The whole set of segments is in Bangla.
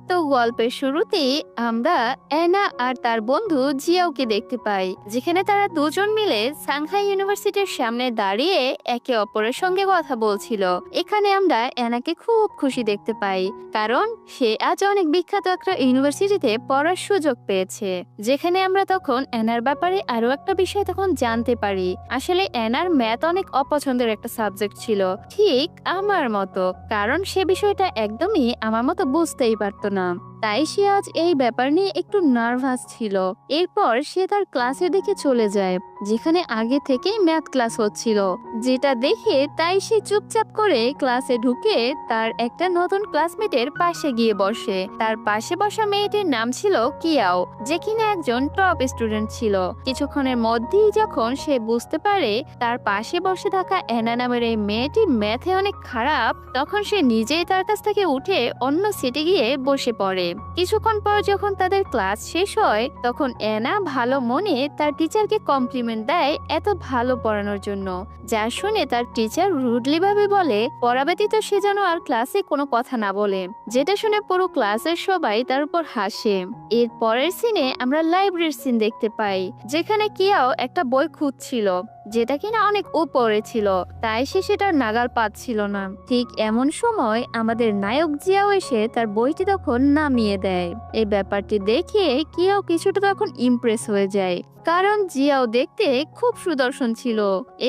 তো গল্পের শুরুতেই আমরা অ্যানা আর তার বন্ধু জিয়াওকে দেখতে পাই, যেখানে তারা দুজন মিলে সাংহাই ইউনিভার্সিটির সামনে দাঁড়িয়ে একে অপরের সঙ্গে কথা বলছিল। এখানে আমরা অ্যানাকে খুব খুশি দেখতে পাই, কারণ সে আজ অনেক বিখ্যাত একটা ইউনিভার্সিটিতে পড়ার সুযোগ পেয়েছে। যেখানে আমরা তখন অ্যানার ব্যাপারে আরো একটা বিষয় তখন জানতে পারি। আসলে অ্যানার ম্যাথ অনেক অপছন্দের একটা সাবজেক্ট ছিল, ঠিক আমার মতো, কারণ সে বিষয়টা একদমই আমার মতো বুঝতেই পারতো না। তাই সে আজ এই ব্যাপার নিয়ে একটু নার্ভাস ছিল। এরপর সে তার ক্লাসের দিকে চলে যায়, যেখানে আগে থেকেই ম্যাথ ক্লাস হচ্ছিল। যেটা দেখে তাই সে চুপচাপ করে ক্লাসে ঢুকে তার একটা নতুন ক্লাসমেটের পাশে গিয়ে বসে। তার পাশে বসা মেয়েটির নাম ছিল কিয়াও, যে কিনা একজন টপ স্টুডেন্ট ছিল। কিছুক্ষণের মধ্যেই যখন সে বুঝতে পারে তার পাশে বসে থাকা অ্যানা নামের এই মেয়েটি ম্যাথে অনেক খারাপ, তখন সে নিজেই তার কাছ থেকে উঠে অন্য সিটে গিয়ে বসে পড়ে। কিছুক্ষণ পর যখন তাদের ক্লাস শেষ হয়, তখন অ্যানা ভালো মনে তার টিচারকে কমপ্লিমেন্ট দেয় এত ভালো পড়ানোর জন্য, যা শুনে তার টিচার রুডলি ভাবে বলে পড়া ব্যতীত সে যেন আর ক্লাসে কোনো কথা না বলে, যেটা শুনে পুরো ক্লাসের সবাই তার উপর হাসে। এর পরের সিনে আমরা লাইব্রেরির সিন দেখতে পাই, যেখানে কিয়াও একটা বই খুঁজছিল, যেটা কিনা অনেক উপরে ছিল, তাই সে সেটার নাগাল পাচ্ছিল না। ঠিক এমন সময় আমাদের নায়ক জিয়াও এসে তার বইটি তখন নামিয়ে দেয়। এই ব্যাপারটি দেখে কিয়াও কিছুটা তখন ইমপ্রেস হয়ে যায়, কারণ জিয়াও দেখতে খুব সুদর্শন ছিল।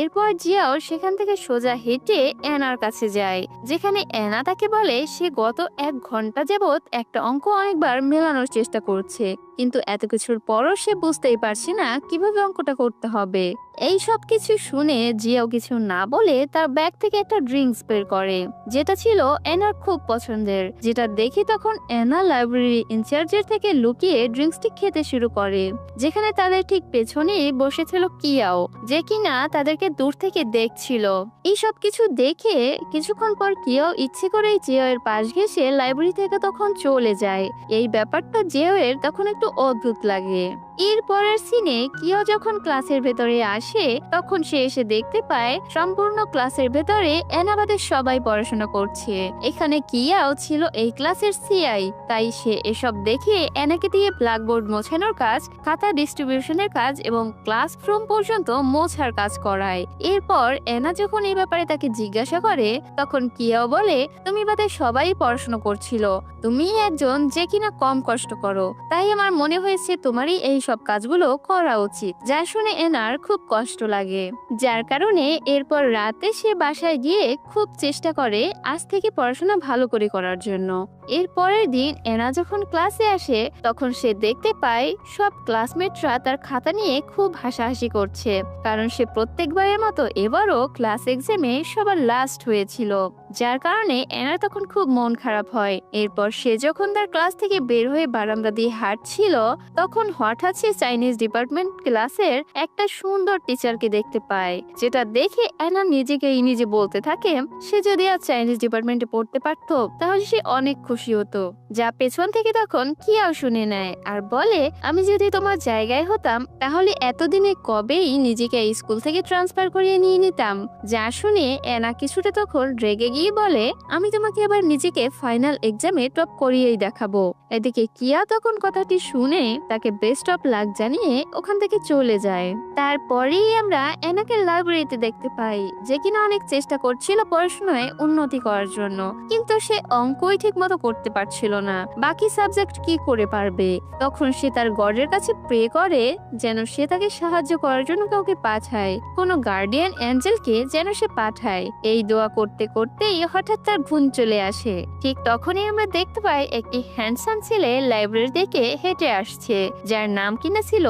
এরপর জিয়াও সেখান থেকে সোজা হেঁটে অ্যানার কাছে যায়, যেখানে অ্যানা তাকে বলে সে গত 1 ঘন্টা যাবৎ একটা অঙ্ক অনেকবার মেলানোর চেষ্টা করছে, কিন্তু এত কিছুর পরও সে বুঝতেই পারছে না কিভাবে অঙ্কটা করতে হবে। এই সব কিছু শুনে জিয়াও কিছু না বলে তার ব্যাগ থেকে একটা ড্রিঙ্কস বের করে, যেটা ছিল অ্যানার খুব পছন্দের। যেটা দেখে তখন অ্যানা লাইব্রেরি ইনচার্জের থেকে লুকিয়ে ড্রিঙ্কসটি খেতে শুরু করে, যেখানে তাদের ঠিক পেছনেই বসেছিল কিয়াও, যে কিনা তাদেরকে দূর থেকে দেখছিল। এই সব কিছু দেখে কিছুক্ষণ পর কিয়াও ইচ্ছে করেই জিয়াও এর পাশ ঘেঁষে লাইব্রেরি থেকে তখন চলে যায়। এই ব্যাপারটা জিয়াও এর তখন একটু অদ্ভুত লাগে। এর পরের সিনে কিয়াও যখন ক্লাসের ভেতরে আসে, তখন সে এসে দেখতে পায় সম্পূর্ণ ক্লাসের ভেতরে অ্যানাবাদের সবাই পড়াশোনা করছে। এখানে কিয়াও ছিল এই ক্লাসের সিআই, তাই সে এসব দেখে অ্যানাকে দিয়ে ব্ল্যাকবোর্ড মোছানোর কাজ, খাতা ডিস্ট্রিবিউশনের কাজ এবং ক্লাসরুম পর্যন্ত মোছার কাজ করায়। এরপর অ্যানা যখন এই ব্যাপারে তাকে জিজ্ঞাসা করে, তখন কিয়াও বলে তুমি বাদে সবাই পড়াশোনা করছিল, তুমি একজন যে কিনা কম কষ্ট করো, তাই আমার মনে হয়েছে তোমারই এই সব কাজগুলো করা উচিত। যা শুনে এনার খুব কষ্ট লাগে, যার কারণে এরপর রাতে সে বাসায় গিয়ে খুব চেষ্টা করে আজ থেকে পড়াশোনা ভালো করে করার জন্য। এর পরের দিন এনা যখন ক্লাসে আসে, তখন সে দেখতে পায় সব ক্লাসমেটরা তার খাতা নিয়ে খুব হাসাহাসি করছে, কারণ সে প্রত্যেকবারের মতো এবারও ক্লাস এক্সামে সবার লাস্ট হয়েছিল, যার কারণে এনার তখন খুব মন খারাপ হয়। এরপর সে যখন তার ক্লাস থেকে বের হয়ে বারান্দা দিয়ে হাঁটছিল, তখন হঠাৎ সে চাইনিজ ডিপার্টমেন্ট ক্লাসের একটা সুন্দর টিচারকে দেখতে পায়, যেটা দেখে এনা নিজে বলতে থাকে সে যদি আজ চাইনিজ ডিপার্টমেন্টে পড়তে পারতো তাহলে সে অনেক খুশি হতো। যা পেছন থেকে তখন কিয়াও শুনে নেয় আর বলে আমি যদি তোমার জায়গায় হতাম তাহলে এতদিনে কবেই নিজেকে স্কুল থেকে ট্রান্সফার করিয়ে নিয়ে নিতাম। যা শুনে এনা কিছুটা তখন রেগে গিয়ে বলে আমি তোমাকে আবার নিজেকে ফাইনাল এক্সামে টপ করিয়েই দেখাবো। এদিকে কিয়া তখন কথাটি শুনে তাকে বেস্ট অফ লাক জানিয়ে ওখান থেকে চলে যায়। তারপরেই আমরা এনাকে লাইব্রেরিতে দেখতে পাই, যে কিনা অনেক চেষ্টা করছিল পড়াশোনায় উন্নতি করার জন্য, কিন্তু সে অঙ্কই ঠিক মতো করতে পারছিল না, বাকি সাবজেক্ট কি করে পারবে। তখন সে তার গডের কাছে প্রে করে যেন সে তাকে সাহায্য করার জন্য কাউকে পাঠায়, কোনো গার্ডিয়ান অ্যাঞ্জেলকে যেন সে পাঠায়। এই দোয়া করতে করতেই হঠাৎ তার ঘুম চলে আসে। ঠিক তখনই আমরা দেখতে পাই একটি হ্যান্ডসাম ছেলে লাইব্রেরি থেকে হেঁটে আসছে, যার নাম কিনা ছিল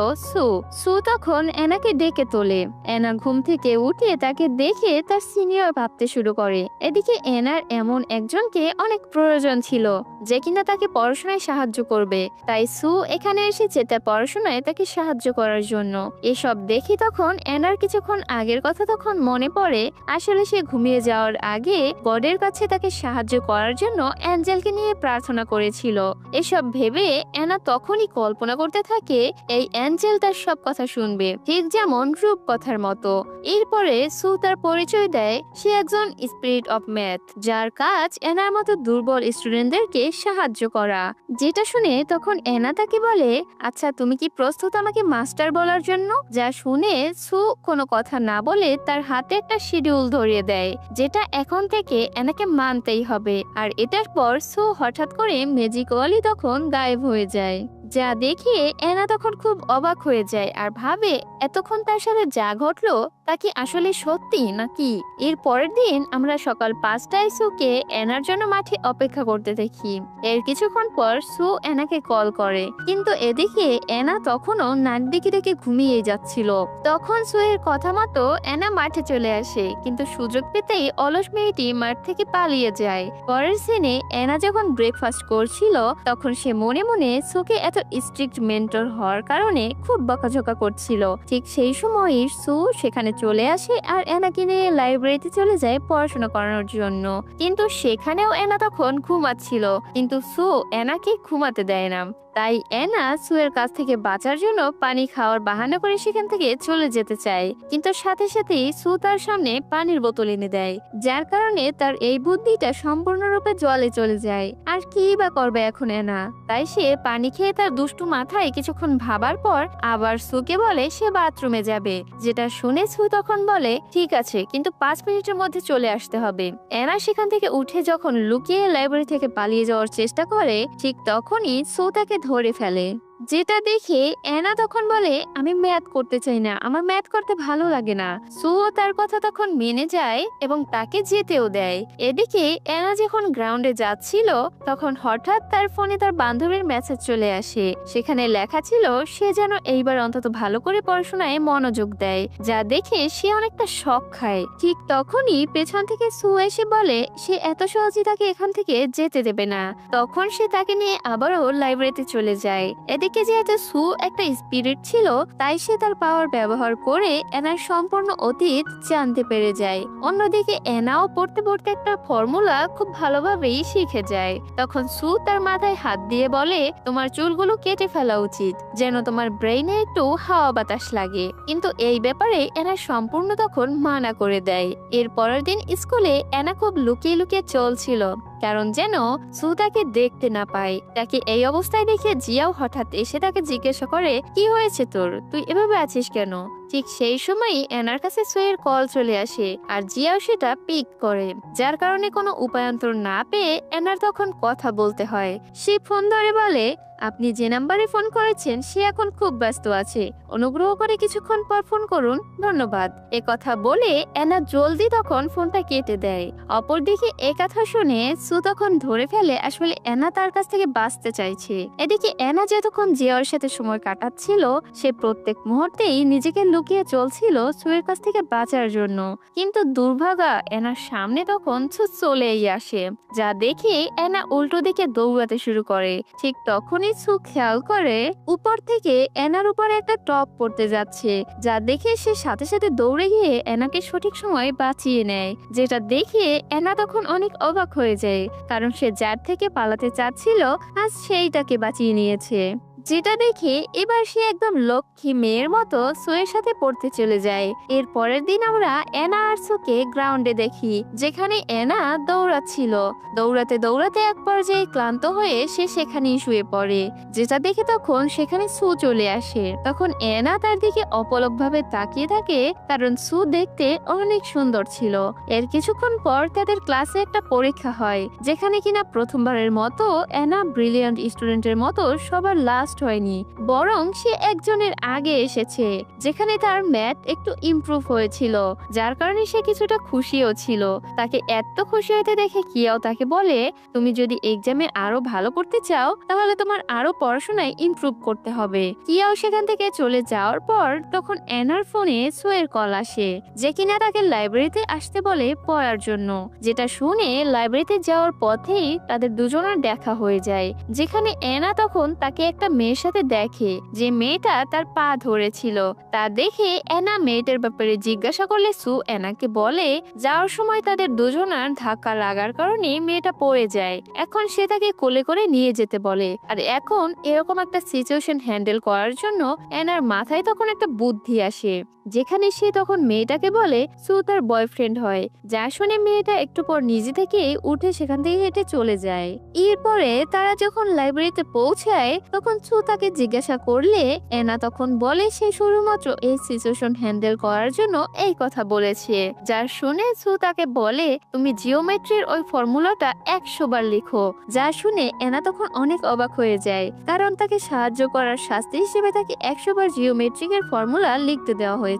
সু তখন এনাকে ডেকে তোলে। এনা ঘুম থেকে উঠে তাকে দেখে তার সিনিয়র ভাবতে শুরু করে। এদিকে এনার এমন একজনকে অনেক প্রয়োজন ছিল যে কিনা তাকে পড়াশোনায় সাহায্য করবে, তাই সু এখানে এসেছে তার পড়াশোনায় তাকে সাহায্য করার জন্য। এসব দেখি তখন এনার কিছুক্ষণ আগের কথা তখন মনে পড়ে। আসলে সে ঘুমিয়ে যাওয়ার আগে গডের কাছে তাকে সাহায্য করার জন্য অ্যাঞ্জেলকে নিয়ে প্রার্থনা করেছিল। এসব ভেবে অ্যানা তখনই কল্পনা করতে থাকে এই অ্যাঞ্জেল তার সব কথা শুনবে, ঠিক যেমন রূপকথার মতো। এরপরে সু তার পরিচয় দেয় সে একজন স্পিরিট অফ ম্যাথ, যার কাজ অ্যানার মতো দুর্বল স্টুডেন্টদেরকে সাহায্য করা। যেটা শুনে তখন অ্যানা তাকে বলে, আচ্ছা তুমি কি প্রস্তুত আমাকে মাস্টার বলার জন্য? যা শুনে সু কোনো কথা না বলে তার হাতে একটা শিডিউল ধরিয়ে দেয়, যেটা এখন থেকে অ্যানাকে মানতেই হবে। আর এটার পর সু হঠাৎ করে ম্যাজিক্যালি তখন গায়েব হয়ে যায়, যা দেখে অ্যানা তখন খুব অবাক হয়ে যায় আর ভাবে এতক্ষণ তার সাথে যা ঘটলো তা কি আসলে সত্যি নাকি। এর পরের দিন আমরা সকাল 5টায় সুকে অ্যানার জন্য মাঠে অপেক্ষা করতে দেখি। এর কিছুক্ষণ পর সু অ্যানাকে কল করে, কিন্তু এদিকে অ্যানা তখনও নাক দিকে রেখে ঘুমিয়ে যাচ্ছিল। তখন সু এর কথা মতো অ্যানা মাঠে চলে আসে, কিন্তু সুযোগ পেতেই অলস মেয়েটি মাঠ থেকে পালিয়ে যায়। পরের সিনে অ্যানা যখন ব্রেকফাস্ট করছিল তখন সে মনে মনে সুকে এত স্ট্রিক্ট মেন্টর হওয়ার কারণে খুব বকাঝকা করছিল। ঠিক সেই সময়ই সু সেখানে চলে আসে আর অ্যানাকে নিয়ে লাইব্রেরিতে চলে যায় পড়াশোনা করানোর জন্য। কিন্তু সেখানেও অ্যানা তখন ঘুমাচ্ছিল, কিন্তু সু অ্যানাকে ঘুমাতে দেয় না। তাই অ্যানা সু এর কাছ থেকে বাঁচার জন্য পানি খাওয়ার বাহানা করে সেখান থেকে চলে যেতে চায়, কিন্তু সাথে সাথেই সু তার সামনে পানির বোতল এনে দেয়, যার কারণে তার এই বুদ্ধিটা সম্পূর্ণরূপে জলে চলে যায়। আর কি বা করবে এখন অ্যানা? তাই সে পানি খেয়ে তার দুষ্টু মাথায় কিছুক্ষণ ভাবার পর আবার সুকে বলে সে বাথরুমে যাবে, যেটা শুনে সু তখন বলে ঠিক আছে, কিন্তু 5 মিনিটের মধ্যে চলে আসতে হবে। অ্যানা সেখান থেকে উঠে যখন লুকিয়ে লাইব্রেরি থেকে পালিয়ে যাওয়ার চেষ্টা করে, ঠিক তখনই সু তাকে ধরে ফেলে, যেটা দেখে অ্যানা তখন বলে আমি ম্যাথ করতে চাই না, আমার ম্যাথ করতে ভালো লাগে না। সুও তার কথা তখন মেনে যায় এবং তাকে যেতেও দেয়। এদিকে অ্যানা যখন গ্রাউন্ডে যাচ্ছিল তখন হঠাৎ তার ফোনে তার বান্ধবীর মেসেজ চলে আসে। সেখানে লেখা ছিল সে যেন এইবার অন্তত ভালো করে পড়াশোনায় মনোযোগ দেয়, যা দেখে সে অনেকটা শক খায়। ঠিক তখনই পেছন থেকে সু এসে বলে সে এত সহজে তাকে এখান থেকে যেতে দেবে না। তখন সে তাকে নিয়ে আবারও লাইব্রেরিতে চলে যায়। এদিকে যেহেতু সু একটা স্পিরিট ছিল, তাই সে তার পাওয়ার ব্যবহার করে অ্যানার সম্পূর্ণ অতীত জানতে পেরে যায়। অন্যদিকে অ্যানাও পড়তে পড়তে একটা ফর্মুলা খুব ভালোভাবেই শিখে যায়। তখন সু তার মাথায় হাত দিয়ে বলে তোমার চুলগুলো কেটে ফেলা উচিত, যেন তোমার ব্রেইনে একটু হাওয়া বাতাস লাগে। কিন্তু এই ব্যাপারে অ্যানা সম্পূর্ণ তখন মানা করে দেয়। এর পরের দিন স্কুলে অ্যানা খুব লুকিয়ে লুকিয়ে চলছিল, কারণ যেন সু তাকে দেখতে না পায়। তাকে এই অবস্থায় দেখে জিয়াও হঠাৎ এসে তাকে জিজ্ঞাসা করে কি হয়েছে তোর, তুই এভাবে আছিস কেন? ঠিক সেই সময়ই অ্যানার কাছে সু এর কল চলে আসে আর জিয়াও সেটা পিক করে, যার কারণে কোনো উপায়ন্তর না পেয়ে অ্যানার তখন কথা বলতে হয়। সে ফোন ধরে বলে আপনি যে নাম্বারে ফোন করেছেন সে এখন খুব ব্যস্ত আছে, অনুগ্রহ করে কিছুক্ষণ পর ফোন করুন, ধন্যবাদ। এ কথা বলে অ্যানা জলদি তখন ফোনটা কেটে দেয়। অপরদিকে এ কথা শুনে সু তখন ধরে ফেলে আসলে অ্যানা তার কাছ থেকে বাঁচতে চাইছে। এদিকে অ্যানা যতক্ষণ জিয়ার সাথে সময় কাটাচ্ছিল সে প্রত্যেক মুহূর্তেই নিজেকে লুকিয়ে চলছিল সু এর কাছ থেকে বাঁচার জন্য। কিন্তু দুর্ভাগা অ্যানার সামনে তখন সু চলেই আসে, যা দেখে অ্যানা উল্টো দিকে দৌড়াতে শুরু করে। ঠিক তখনই সু খেয়াল করে উপর থেকে অ্যানার উপরে একটা টপ পড়তে যাচ্ছে, যা দেখে সে সাথে সাথে দৌড়ে গিয়ে অ্যানাকে সঠিক সময় বাঁচিয়ে নেয়। যেটা দেখে অ্যানা তখন অনেক অবাক হয়ে যায়, কারণ সে যার থেকে পালাতে চাচ্ছিল আজ সেই তাকে বাঁচিয়ে নিয়েছে। যেটা দেখে এবার সে একদম লক্ষ্মী মেয়ের মতো সুয়ের সাথে পড়তে চলে যায়। এর পরের দিন আমরা অ্যানা আর সুকে গ্রাউন্ডে দেখি, যেখানে অ্যানা দৌড়াচ্ছিল। দৌড়াতে দৌড়াতে এক পর্যায়ে ক্লান্ত হয়ে সে সেখানেই শুয়ে পড়ে, যেটা দেখে তখন সেখানে সু চলে আসে। তখন অ্যানা তার দিকে অপলকভাবে তাকিয়ে থাকে, কারণ সু দেখতে অনেক সুন্দর ছিল। এর কিছুক্ষণ পর তাদের ক্লাসে একটা পরীক্ষা হয়, যেখানে কিনা প্রথমবারের মতো অ্যানা ব্রিলিয়ান্ট স্টুডেন্টের মতো সবার লাস্ট হয়নি, বরং সে একজনের আগে এসেছে, যেখানে তার ম্যাথ একটু ইমপ্রুভ হয়েছিল, যার কারণে সে কিছুটা খুশিও ছিল। তাকে এত খুশি হতে দেখে কিয়াও তাকে বলে তুমি যদি এক্সামে আরো ভালো করতে চাও তাহলে তোমার আরো পড়াশোনায় ইমপ্রুভ করতে হবে। কিয়াও সেখান থেকে চলে যাওয়ার পর তখন অ্যানার ফোনে সু এর কল আসে, যে কিনা তাকে লাইব্রেরিতে আসতে বলে পড়ার জন্য। যেটা শুনে লাইব্রেরিতে যাওয়ার পথেই তাদের দুজনের দেখা হয়ে যায়, যেখানে অ্যানা তখন তাকে একটা মেয়ের সাথে দেখে, যে মেয়েটা তার পা ধরেছিল। তা দেখে এনা মেয়েটার ব্যাপারে জিজ্ঞাসা করলে সু এনাকে বলে যাওয়ার সময় তাদের দুজনার ধাক্কা লাগার কারণে মেয়েটা পড়ে যায়। এখন সে তাকে কোলে করে নিয়ে যেতে বলে। আর এখন এরকম একটা সিচুয়েশন হ্যান্ডেল করার জন্য এনার মাথায় তখন একটা বুদ্ধি আসে, যেখানে সে তখন মেয়েটাকে বলে সু তার বয়ফ্রেন্ড হয়। যা শুনে মেয়েটা একটু পর নিজে থেকে উঠে সেখান থেকে হেঁটে চলে যায়। এরপরে তারা যখন লাইব্রেরিতে পৌঁছায় তখন সু তাকে জিজ্ঞাসা করলে এনা তখন বলে সে শুধুমাত্র এই সিচুয়েশন হ্যান্ডেল করার জন্য এই কথা বলেছে। যা শুনে সু তাকে বলে তুমি জিওমেট্রির ওই ফর্মুলাটা 100 বার লিখো। যা শুনে এনা তখন অনেক অবাক হয়ে যায়, কারণ তাকে সাহায্য করার শাস্তি হিসেবে তাকে 100 বার জিওমেট্রিকের ফর্মুলা লিখতে দেওয়া হয়েছে।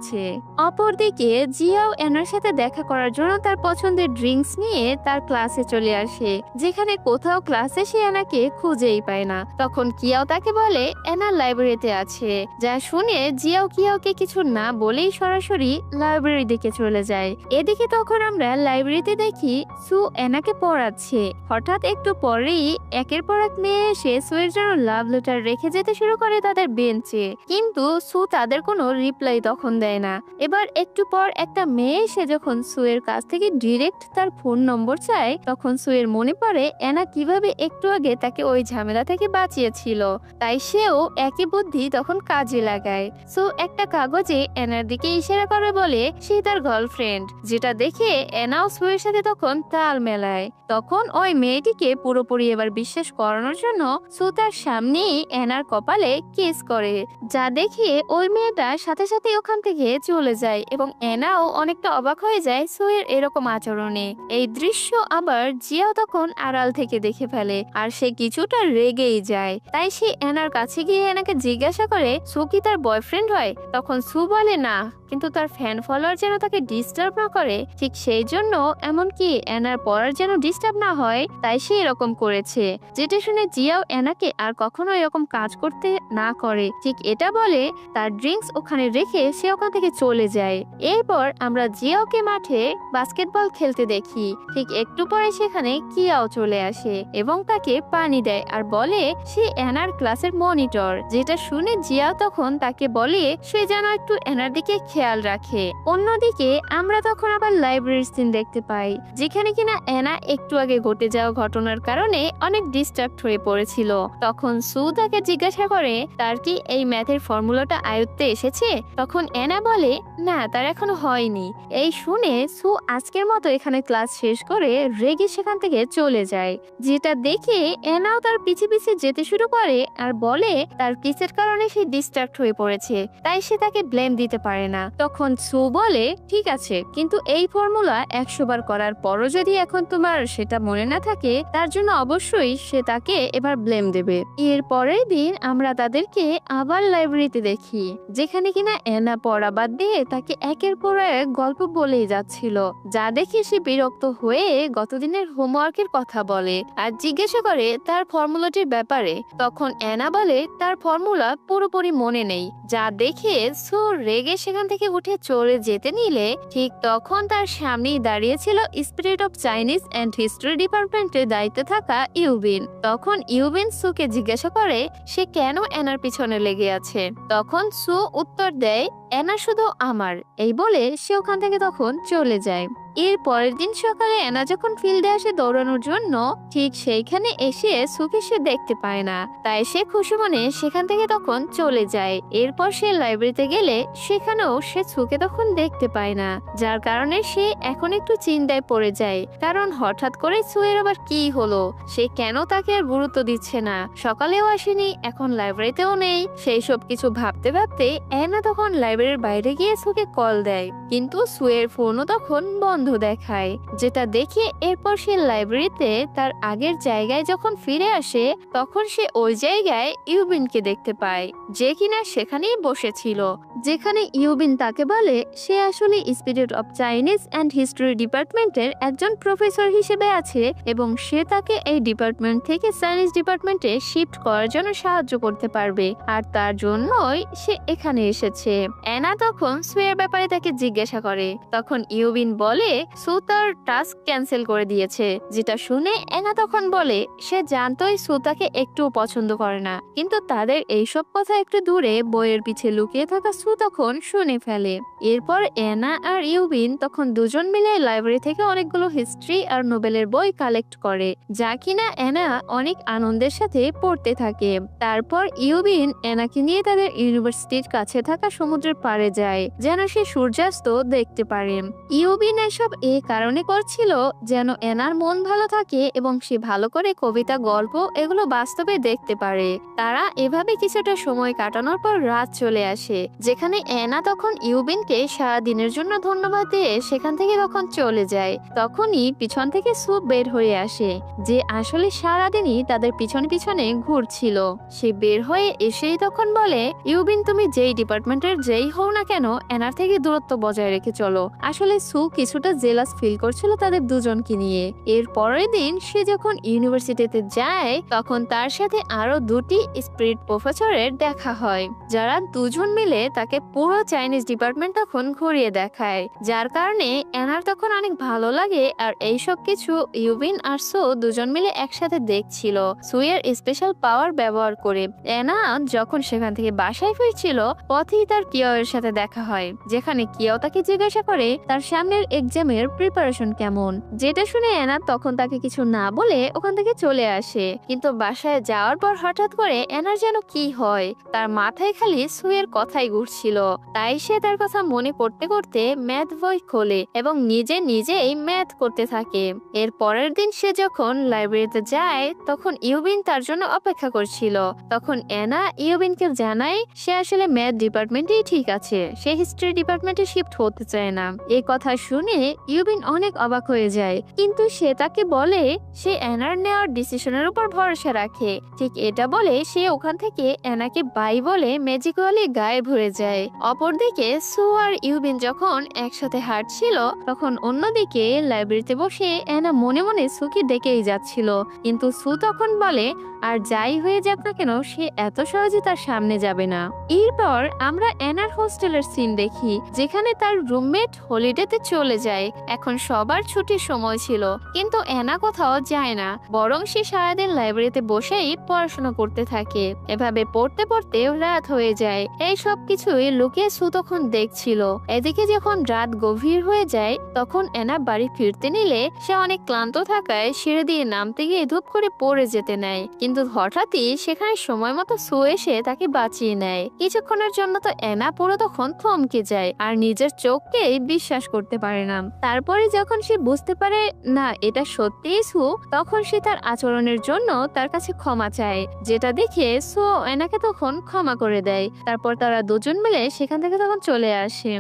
অপরদিকে জিয়াও এনার সাথে দেখা করার জন্য তার পছন্দের ড্রিঙ্কস নিয়ে তার ক্লাসে চলে আসে, যেখানে কোথাও ক্লাসে সে এনাকে খুঁজেই পায় না। তখন কিয়াও তাকে বলে এনা লাইব্রেরিতে আছে। যা শুনে জিয়াও কিয়াওকে কিছু না বলেই সরাসরি লাইব্রেরির দিকে চলে যায়। এদিকে তখন আমরা লাইব্রেরিতে দেখি সু এনাকে পড়াচ্ছে। হঠাৎ একটু পরেই একের পর এক মেয়ে এসে সুয়ের জন্য লাভ লেটার রেখে যেতে শুরু করে তাদের বেঞ্চে, কিন্তু সু তাদের কোনো রিপ্লাই তখন দেয় না। এবার একটু পর একটা মেয়ে এসে যখন সুয়ের কাছ থেকে ডিরেক্ট তার ফোন নম্বর চায়, তখন সুয়ের মনে পড়ে এনা কিভাবে একটু আগে তাকে ওই ঝামেলা থেকে বাঁচিয়েছিল। তাই সেও একই বুদ্ধি তখন কাজে লাগায়। সো একটা কাগজে এনার দিকে ইশারা করে বলে সে তার গার্লফ্রেন্ড, যেটা দেখে এনাও সুয়ের সাথে তখন তাল মেলায়। তখন ওই মেয়েটিকে পুরোপুরি এবার বিশ্বাস করানোর জন্য সু তার সামনেই এনার কপালে কিস করে। যা দেখে ওই মেয়েটা সাথে সাথে ওখান থেকে চলে যায় এবং এনাও অনেকটা অবাক হয়ে যায় সুয়ের এরকম আচরণে। এই দৃশ্য আবার জিয়াও তখন আড়াল থেকে দেখে ফেলে, আর সে কিছুটা রেগেই যায়। তাই সে এনার কাছে গিয়ে এনাকে জিজ্ঞাসা করে সু কি তার বয়ফ্রেন্ড হয়। তখন সু বলে না, কিন্তু তার ফ্যান ফলোয়ার যেন তাকে ডিস্টার্ব না করে, ঠিক সেই জন্য এমনকি এনার পড়ার যেন ডিস্টার্ব না হয় তাই সে এরকম করেছে। যেটা শুনে জিয়াও এনাকে আর কখনো এরকম কাজ করতে না করে ঠিক এটা বলে তার ড্রিঙ্কস ওখানে রেখে সে ওখান থেকে চলে যায়। এরপর আমরা জিয়াওকে মাঠে বাস্কেটবল খেলতে দেখি। ঠিক একটু পরে সেখানে কিয়াও চলে আসে এবং তাকে পানি দেয় আর বলে সে এনার ক্লাসের মনিটর। যেটা শুনে জিয়াও তখন তাকে বলে সে যেন একটু এনার দিকে খেয়াল রাখে। অন্যদিকে আমরা তখন আবার লাইব্রেরির সিন দেখতে পাই, যেখানে কিনা এনা একটু আগে ঘটে যাওয়া ঘটনার কারণে অনেক ডিস্টার্ব হয়ে পড়েছিল। তখন সু তাকে জিজ্ঞাসা করে তার কি এই ম্যাথের ফর্মুলাটা আয়ত্তে এসেছে। তখন এনা বলে না, তার এখনো হয়নি। এই শুনে সু আজকের মতো এখানে ক্লাস শেষ করে রেগে সেখান থেকে চলে যায়। যেটা দেখে এনাও তার পিছে পিছে যেতে শুরু করে আর বলে তার কিসের কারণে সে ডিস্ট্রাক্ট হয়ে পড়েছে, তাই সে তাকে ব্লেম দিতে পারে না। তখন সু বলে ঠিক আছে, কিন্তু এই ফর্মুলা 100 বার করার পরও যদি এখন তোমার সেটা মনে না থাকে, তার জন্য অবশ্যই সে তাকে এবার ব্লেম দেবে। এর পরের দিন আমরা তাদেরকে আবার লাইব্রেরিতে দেখি, যেখানে কিনা এনা পড়া বাদ দিয়ে তাকে একের পর এক গল্প বলেই যাচ্ছিল। যা দেখে সে বিরক্ত হয়ে গতদিনের হোমওয়ার্কের কথা বলে আর জিজ্ঞাসা করে তার ফর্মুলাটির ব্যাপারে। তখন এনা বলে তার ফর্মুলা পুরোপুরি মনে নেই। যা দেখে সু রেগে সেখান থেকে উঠে চলে যেতে নিলে ঠিক তখন তার সামনেই দাঁড়িয়েছিল spirit of Chinese and history ডিপার্টমেন্টের দায়িত্বে থাকা ইউবিন। তখন ইউবিন সুকে জিজ্ঞাসা করে সে কেন এনার পিছনে লেগে আছে। তখন সু উত্তর দেয় এনা শুধু আমার, এই বলে সে ওখান থেকে তখন চলে যায়। এর পরের দিন সকালে এনা যখন ফিল্ডে আসে দৌড়ানোর জন্য, ঠিক সেইখানে এসে সুকে সে দেখতে পায় না। তাই সে খুশি মনে সেখান থেকে তখন চলে যায়। এরপর সে লাইব্রেরিতে গেলে সেখানেও সে সুকে তখন দেখতে পায় না, যার কারণে সে এখন একটু চিন্তায় পড়ে যায়। কারণ হঠাৎ করে সুয়ের আবার কি হলো, সে কেন তাকে আর গুরুত্ব দিচ্ছে না, সকালেও আসেনি, এখন লাইব্রেরিতেও নেই। সেই সব কিছু ভাবতে ভাবতে এনা তখন লাইব্রেরির বাইরে গিয়ে সুকে কল দেয়, কিন্তু সুয়ের ফোনও তখন বন্ধ দেখায়। যেটা দেখে এরপর সে লাইব্রেরিতে তার আগের জায়গায় যখন ফিরে আসে, তখন সে ওই জায়গায় ইউবিনকে দেখতে পায়, যে কিনা সেখানেই বসেছিল। যেখানে ইউবিন তাকে বলে সে আসলে institute of Chinese and history ডিপার্টমেন্টের একজন প্রফেসর হিসেবে আছে এবং সে তাকে এই ডিপার্টমেন্ট থেকে চাইনিজ ডিপার্টমেন্টে শিফট করার জন্য সাহায্য করতে পারবে, আর তার জন্যই সে এখানে এসেছে। এনা তখন সুয়ের ব্যাপারে তাকে জিজ্ঞাসা করে। তখন ইউবিন বলে সু তার টাস্ক ক্যান্সেল করে দিয়েছে, যেটা শুনে এনা তখন বলে সে জানতোই সু তাকে একটু পছন্দ করে না, কিন্তু তাদের এইসব কথা একটু দূরে বইয়ের পিছে লুকিয়ে থাকা সু তখন শুনে ফেলে। এরপর এনা আর ইউবিন তখন দুজন মিলে লাইব্রেরি থেকে অনেকগুলো হিস্ট্রি আর নোবেলের বই কালেক্ট করে, যা কিনা এনা অনেক আনন্দের সাথে পড়তে থাকে। তারপর ইউবিন এনাকে নিয়ে তাদের ইউনিভার্সিটির কাছে থাকা সমুদ্রের পাড়ে যায় যেন সে সূর্যাস্ত দেখতে পারে। ইউবিন এসব এই কারণে করছিল যেন এনার মন ভালো থাকে এবং সে ভালো করে কবিতা, গল্প এগুলো বাস্তবে দেখতে পারে। তারা এভাবে কিছুটা সময় কাটানোর পর রাত চলে আসে, যেখানে এনা তখন ইউবিনকে সারা দিনের জন্য ধন্যবাদ দিয়ে সেখান থেকে তখন চলে যায়। তখনই পিছন থেকে সু বের হয়ে আসে, যে আসলে সারাদিনই তাদের পিছনে পিছনে ঘুরছিল। সে বের হয়ে এসেই তখন বলে, ইউবিন তুমি যেই ডিপার্টমেন্টের যেই হও না কেন এনার থেকে দূরত্ব বজায় রেখে চলো। আসলে সু কিছুটা জেলাস ফিল করছিল তাদের দুজনকে নিয়ে। এর পরের দিন সে যখন ইউনিভার্সিটিতে যায় তখন তার সাথে আরো দুটি স্পিরিট প্রফেসরের দেখা হয়, যারা দুজন মিলে তাকে পুরো চাইনিজ ডিপার্টমেন্ট তখন ঘুরিয়ে দেখায়, যার কারণে এনার তখন অনেক ভালো লাগে। আর এইসব কিছু ইউবিন আর সু দুজন মিলে একসাথে দেখছিল সুয়ের স্পেশাল পাওয়ার ব্যবহার করে। এনা যখন সেখান থেকে বাসায় ফিরছিল পথেই তার কিয়াও এর সাথে দেখা হয়, যেখানে কিয়াও তাকে জিজ্ঞাসা করে তার সামনের এক্সামের প্রিপারেশন কেমন, যেটা শুনে এনা তখন তাকে কিছু না বলে ওখান থেকে চলে আসে। কিন্তু বাসায় যাওয়ার পর হঠাৎ করে এনার যেন কি হয়, তার মাথায় খালি সুয়ের কথাই ঘুরছিল। তাই সে তার কথা মনে করতে করতে ম্যাথ বই খোলে এবং নিজে নিজেই ম্যাথ করতে থাকে। এর পরের দিন সে যখন লাইব্রেরিতে যায় তখন ইউবিন তার জন্য অপেক্ষা করছিল। তখন এনা ইউবিনকে জানায় সে আসলে ম্যাথ ডিপার্টমেন্টেই ঠিক আছে, সে হিস্ট্রি ডিপার্টমেন্টে শিফট হতে চায় না। এই কথা শুনে ইউবিন অনেক অবাক হয়ে যায়, কিন্তু সে তাকে বলে সে এনার নেওয়ার ডিসিশনের উপর ভরসা রাখে। ঠিক এটা বলে সে ওখান থেকে এনাকে বাই বলে ম্যাজিক্যালি গায়েব হয়ে যায়। অপরদিকে সু আর ইউবিন যখন একসাথে হাঁটছিল তখন অন্যদিকে লাইব্রেরিতে বসে এনা মনে মনে সুকে ডেকেই যাচ্ছিল, কিন্তু সু তখন বলে আর যাই হয়ে যাক না কেন সে এত সহজে তার সামনে যাবে না। এরপর আমরা এনার হোস্টেলের সিন দেখি, যেখানে তার রুমমেট হলিডেতে চলে যায়। এখন সবার ছুটির সময় ছিল, কিন্তু এনা কোথাও যায় না, বরং সে সারাদিন লাইব্রেরিতে বসেই পড়াশোনা করতে থাকে। এভাবে পড়তে পড়তে রাত হয়ে যায়। এই সব কিছুই লুকিয়ে সু তখন দেখছিল। এদিকে যখন রাত গভীর হয়ে যায় তখন এনা বাড়ি ফিরতে নিলে সে অনেক ক্লান্ত থাকায় সিঁড়ি দিয়ে নামতে গিয়ে ধূপ করে পড়ে যেতে নেয়, কিন্তু হঠাৎই সেখানে সময় মতো সু এসে তাকে বাঁচিয়ে নেয়। কিছুক্ষণের জন্য তো এনা পুরো তখন থমকে যায় আর নিজের চোখকেই বিশ্বাস করতে পারে না। তারপরে যখন সে বুঝতে পারে না এটা সত্যিই সু, তখন সে তার আচরণের জন্য তার কাছে ক্ষমা চায়, যেটা দেখে সু এনাকে তখন ক্ষমা করে দেয়। তারপর তারা দুজন মিলে সেখান থেকে তখন চলে আসে।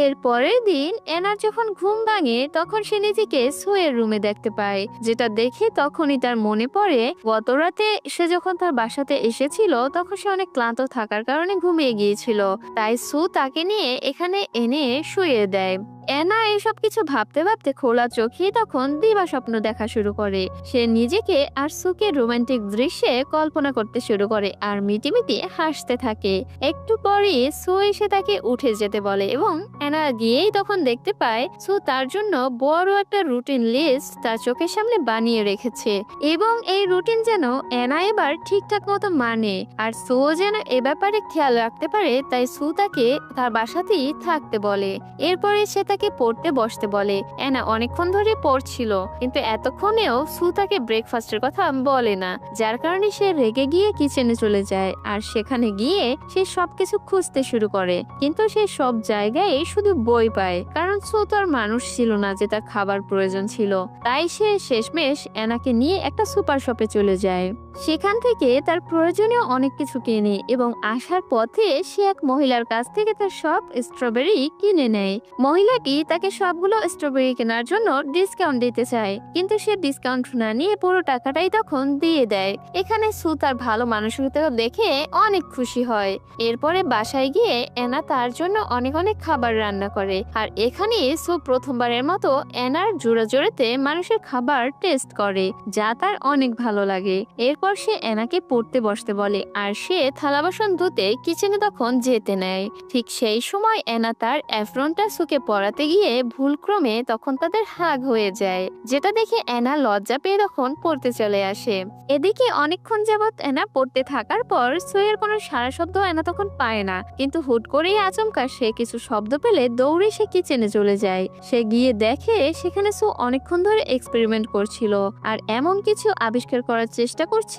এর পরের দিন এনার যখন ঘুম ভাঙে তখন সে নিজেকে সুয়ের রুমে দেখতে পায়, যেটা দেখে তখনই তার মনে পড়ে গত রাতে সে যখন তার বাসাতে এসেছিল তখন সে অনেক ক্লান্ত থাকার কারণে ঘুমিয়ে গিয়েছিল। তাই সু তাকে নিয়ে এখানে এনে শুইয়ে দেয়। এনা এইসব কিছু ভাবতে ভাবতে খোলা চোখে তখন দিবা স্বপ্ন দেখা শুরু করে। সে নিজেকে আর সুকে রোমান্টিক দৃশ্যে কল্পনা করতে শুরু করে আর মিটিমিটি হাসতে থাকে। একটু পরে সু এসে তাকে উঠে যেতে বলে এবং এনা গিয়েই তখন দেখতে পায় সু তার জন্য বড় একটা রুটিন লিস্ট তার চোখের সামনে বানিয়ে রেখেছে এবং এই রুটিন যেন এনা এবার ঠিকঠাক মতো মানে আর সু যেন এ ব্যাপারে খেয়াল রাখতে পারে। তাই সু তাকে তার বাসাতেই থাকতে বলে। এরপরে সে তাকে পড়তে বসতে বলে। এনা অনেকক্ষণ ধরে পড়ছিল, কিন্তু এতক্ষণেও সু তাকে ব্রেকফাস্টের কথা বলে না, যার কারণে সে রেগে গিয়ে কিচেনে চলে যায় আর সেখানে গিয়ে সে সবকিছু খুঁজতে শুরু করে, কিন্তু সে সব জায়গায় শুধু বই পায়, কারণ সু তো আর মানুষ ছিল না যে তার খাবার প্রয়োজন ছিল। তাই সে শেষমেশ এনাকে নিয়ে একটা সুপার শপে চলে যায়। সেখান থেকে তার প্রয়োজনীয় অনেক কিছু কেনে এবং আসার পথে সে এক মহিলার কাছ থেকে তার সব স্ট্রবেরি কিনে নেয়। মহিলাটি তাকে সবগুলো স্ট্রবেরি কেনার জন্য ডিসকাউন্ট দিতে চায়, কিন্তু সে ডিসকাউন্ট না নিয়ে পুরো টাকাটাই তখন দিয়ে দেয়। এখানে সু তার ভালো মানসিকতা দেখে অনেক খুশি হয়। এরপরে বাসায় গিয়ে এনা তার জন্য অনেক অনেক খাবার রান্না করে আর এখানে সু প্রথমবারের মতো এনার জোড়া জোড়াতে মানুষের খাবার টেস্ট করে, যা তার অনেক ভালো লাগে। এর এরপর সে এনাকে পড়তে বসতে বলে আর সে থালা বাসন ধুতে কিচেনে তখন যেতে নেয়। ঠিক সেই সময় এনা তার অ্যাফ্রনটা সুকে পরাতে গিয়ে ভুলক্রমে তখন তাদের হাগ হয়ে যায়, যেটা দেখে এনা লজ্জা পেয়ে তখন পড়তে চলে আসে। এদিকে অনেকক্ষণ যাবৎ এনা পড়তে থাকার পর সুয়ের কোনো সারা শব্দ এনা তখন পায় না, কিন্তু হুট করেই আচমকা সে কিছু শব্দ পেলে দৌড়ে সে কিচেনে চলে যায়। সে গিয়ে দেখে সেখানে সু অনেকক্ষণ ধরে এক্সপেরিমেন্ট করছিল আর এমন কিছু আবিষ্কার করার চেষ্টা করছিল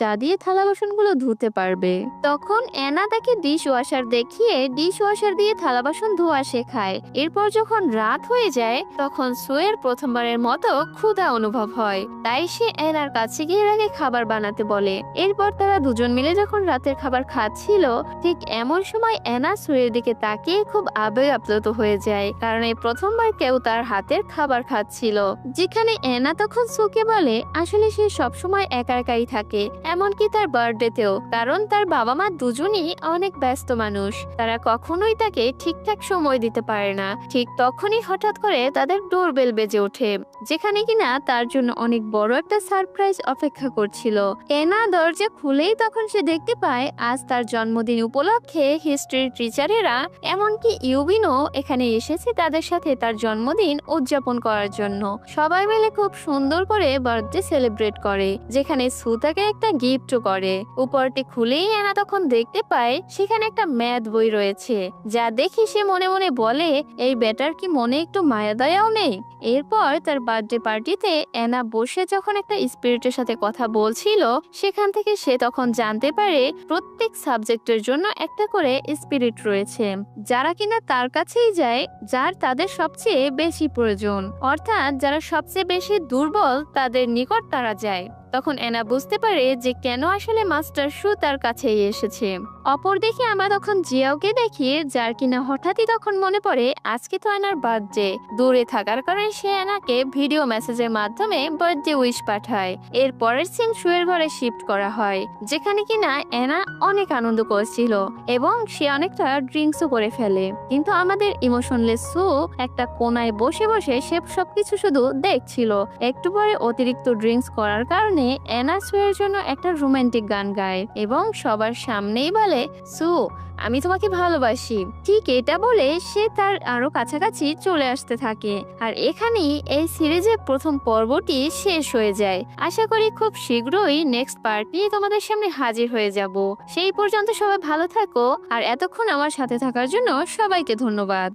যা দিয়ে থালা বাসনগুলো ধুতে পারবে। তখন এনা তাকে ডিশ ওয়াশার দেখিয়ে ডিশ ওয়াশার দিয়ে থালা বাসন ধোয়া শেখায়। এরপর যখন রাত হয়ে যায় তখন সুয়ের প্রথমবারের মতো ক্ষুধা অনুভব হয়, তাই সে এনার কাছে গিয়ে আগে খাবার বানাতে বলে। এরপর তারা দুজন মিলে যখন রাতের খাবার খাচ্ছিল ঠিক এমন সময় এনা সুয়ের দিকে তাকিয়ে খুব আবেগ আপ্লুত হয়ে যায়, কারণ এই প্রথমবার কেউ তার হাতের খাবার খাচ্ছিল। যেখানে এনা তখন সুকে বলে আসলে সে সবসময় একা একাই থাকে, এমনকি তার বার্থডেতেও, কারণ তার বাবা মা দুজনই অনেক ব্যস্ত মানুষ, তারা কখনোই তাকে ঠিকঠাক সময় দিতে পারে না। ঠিক তখনই হঠাৎ করে তাদের ডোরবেল বেজে ওঠে, যেখানে কিনা তার জন্য অনেক বড় একটা সারপ্রাইজ অপেক্ষা করছিল। এনা দরজা খুলেই তখন সে দেখতে পায় আজ তার জন্মদিন উপলক্ষে হিস্ট্রির টিচারেরা এমনকি ইউবিনও এখানে এসেছে তাদের সাথে তার জন্মদিন উদযাপন করার জন্য। সবাই মিলে খুব সুন্দর করে বার্থডে সেলিব্রেট করে, যেখানে সু তাকে একটা গিফটও করে। উপরটি খুলেই এনা তখন দেখতে পায় সেখানে একটা ম্যাথ বই রয়েছে, যা দেখি সে মনে মনে বলে এই বেটার কি মনে একটু মায়া দয়াও নেই। এরপর তার বার্থডে পার্টিতে এনা বসে যখন একটা স্পিরিটের সাথে কথা বলছিল সেখান থেকে সে তখন জানতে পারে প্রত্যেক সাবজেক্টের জন্য একটা করে স্পিরিট রয়েছে, যারা কিনা তার কাছেই যায় যার তাদের সবচেয়ে বেশি প্রয়োজন, অর্থাৎ যারা সবচেয়ে বেশি দুর্বল তাদের নিকট তারা যায়। তখন এনা বুঝতে পারে যে কেন আসলে মাস্টার শু তার কাছেই এসেছে। অপরদিকে আমরা তখন জিয়াওকে দেখি, যার কিনা হঠাৎই তখন মনে পড়ে আজকে তো এনার বার্থডে। দূরে থাকার কারণে সে এনাকে ভিডিও মেসেজের মাধ্যমে বার্থডে উইশ পাঠায়। এর পরের সিন শুয়ের ঘরে শিফট করা হয়, যেখানে কিনা এনা অনেক আনন্দ করছিল এবং সে অনেকটা ড্রিঙ্কসও করে ফেলে, কিন্তু আমাদের ইমোশনলেস সু একটা কোনায় বসে বসে সে সবকিছু শুধু দেখছিল। একটু পরে অতিরিক্ত ড্রিঙ্কস করার কারণে এনা সুয়ের জন্য একটা রোমান্টিক গান গায় এবং সবার সামনেই বলে সু আমি তোমাকে ভালোবাসি। ঠিক এটা বলে সে তার আরো কাছাকাছি চলে আসতে থাকে। আর এখানেই এই সিরিজের প্রথম পর্বটি শেষ হয়ে যায়। আশা করি খুব শীঘ্রই নেক্সট পার্ট নিয়ে তোমাদের সামনে হাজির হয়ে যাব। সেই পর্যন্ত সবাই ভালো থাকো, আর এতক্ষণ আমার সাথে থাকার জন্য সবাইকে ধন্যবাদ।